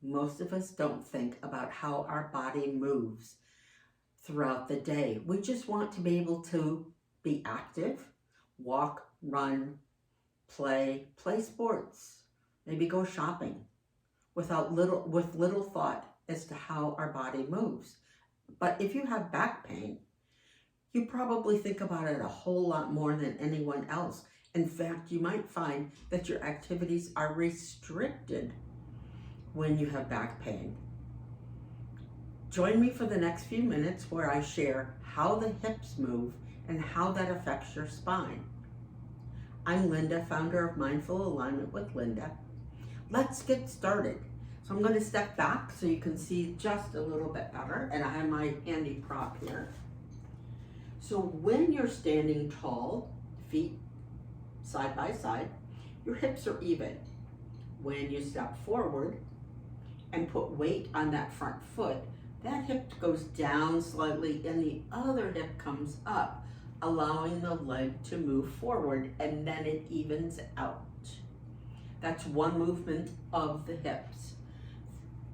Most of us don't think about how our body moves throughout the day. We just want to be able to be active, walk, run, play sports, maybe go shopping with little thought as to how our body moves. But if you have back pain, you probably think about it a whole lot more than anyone else. In fact, you might find that your activities are restricted when you have back pain. Join me for the next few minutes where I share how the hips move and how that affects your spine. I'm Linda, founder of Mindful Alignment with Linda. Let's get started. So I'm going to step back so you can see just a little bit better, and I have my handy prop here. So when you're standing tall, feet side by side, your hips are even. When you step forward and put weight on that front foot, that hip goes down slightly and the other hip comes up, allowing the leg to move forward, and then it evens out. That's one movement of the hips.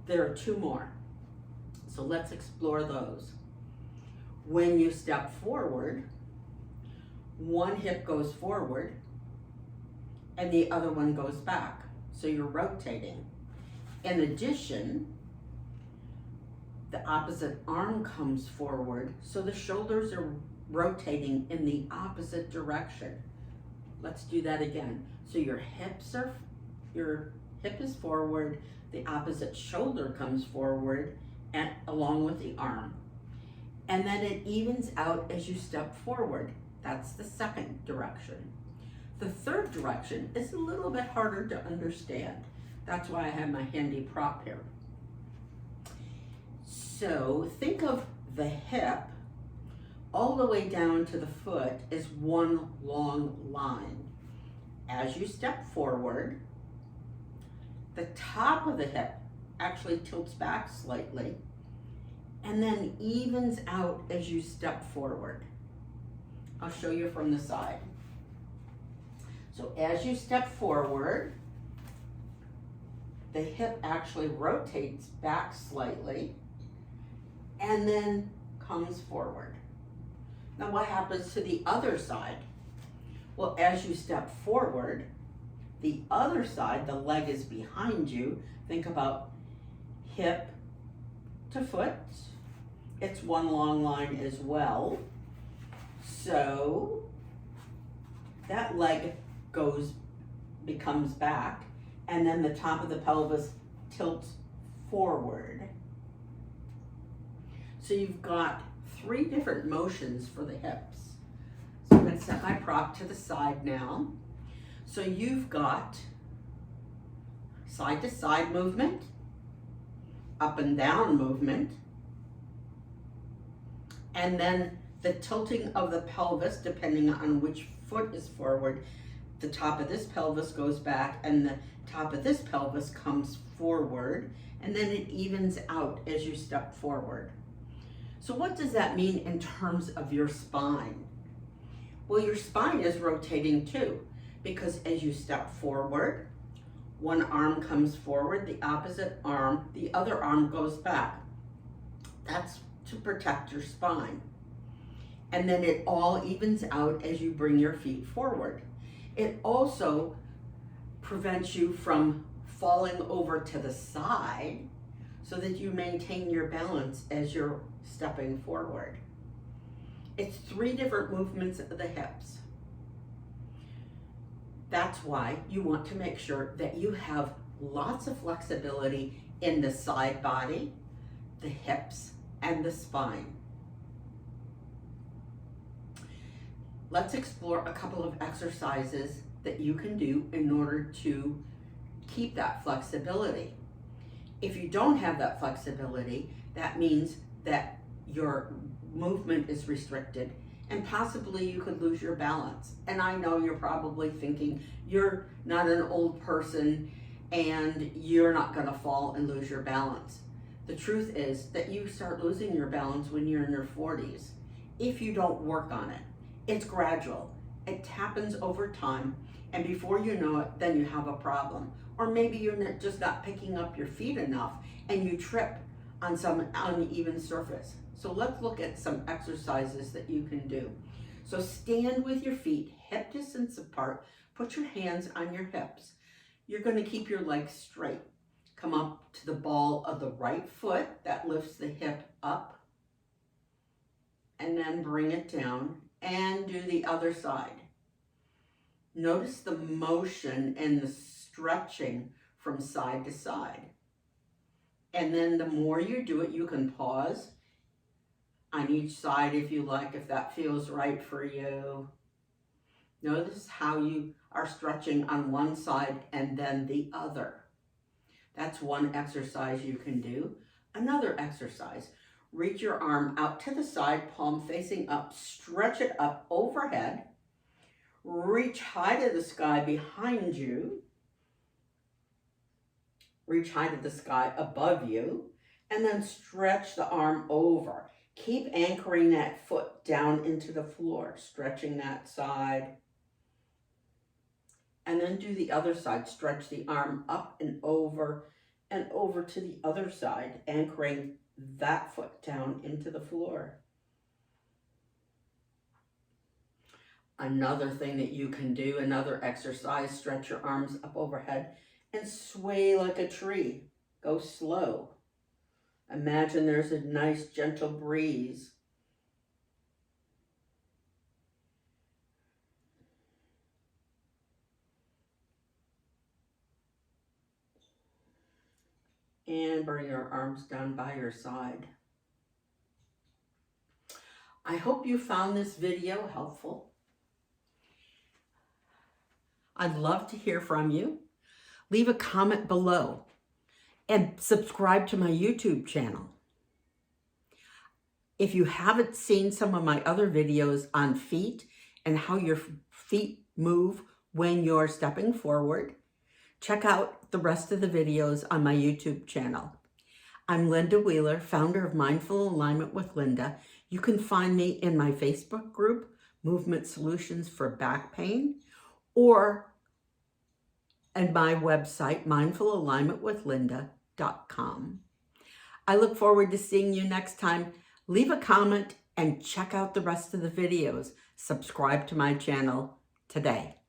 There are two more, so let's explore those. When you step forward, one hip goes forward and the other one goes back, so you're rotating. In addition, the opposite arm comes forward, so the shoulders are rotating in the opposite direction. Let's do that again. So your hip is forward, the opposite shoulder comes forward and along with the arm. And then it evens out as you step forward. That's the second direction. The third direction is a little bit harder to understand. That's why I have my handy prop here. So think of the hip all the way down to the foot as one long line. As you step forward, the top of the hip actually tilts back slightly and then evens out as you step forward. I'll show you from the side. So as you step forward, the hip actually rotates back slightly and then comes forward. Now what happens to the other side? Well, as you step forward, the other side, the leg is behind you. Think about hip to foot. It's one long line as well. So that leg becomes back, and then the top of the pelvis tilts forward. So you've got three different motions for the hips. So I'm going to set my prop to the side now. So you've got side to side movement, up and down movement, and then the tilting of the pelvis depending on which foot is forward. The top of this pelvis goes back and the top of this pelvis comes forward, and then it evens out as you step forward. So what does that mean in terms of your spine? Well, your spine is rotating too, because as you step forward, one arm comes forward, the other arm goes back. That's to protect your spine. And then it all evens out as you bring your feet forward. It also prevents you from falling over to the side so that you maintain your balance as you're stepping forward. It's three different movements of the hips. That's why you want to make sure that you have lots of flexibility in the side body, the hips, and the spine. Let's explore a couple of exercises that you can do in order to keep that flexibility. If you don't have that flexibility, that means that your movement is restricted and possibly you could lose your balance. And I know you're probably thinking you're not an old person and you're not going to fall and lose your balance. The truth is that you start losing your balance when you're in your 40s if you don't work on it. It's gradual. It happens over time, and before you know it, then you have a problem. Or maybe you're just not picking up your feet enough and you trip on some uneven surface. So let's look at some exercises that you can do. So stand with your feet hip distance apart. Put your hands on your hips. You're going to keep your legs straight. Come up to the ball of the right foot that lifts the hip up. And then bring it down and do the other side. Notice the motion and the stretching from side to side. And then the more you do it, you can pause on each side if you like, if that feels right for you. Notice how you are stretching on one side and then the other. That's one exercise you can do. Another exercise, reach your arm out to the side, palm facing up, stretch it up overhead. Reach high to the sky behind you. Reach high to the sky above you. And then stretch the arm over. Keep anchoring that foot down into the floor, stretching that side. And then do the other side. Stretch the arm up and over to the other side, anchoring that foot down into the floor. Another thing that you can do, another exercise, stretch your arms up overhead and sway like a tree. Go slow. Imagine there's a nice gentle breeze. And bring your arms down by your side. I hope you found this video helpful. I'd love to hear from you. Leave a comment below and subscribe to my YouTube channel. If you haven't seen some of my other videos on feet and how your feet move when you're stepping forward, check out the rest of the videos on my YouTube channel. I'm Linda Wheeler, founder of Mindful Alignment with Linda. You can find me in my Facebook group, Movement Solutions for Back Pain, or at my website, mindfulalignmentwithlinda.com. I look forward to seeing you next time. Leave a comment and check out the rest of the videos. Subscribe to my channel today.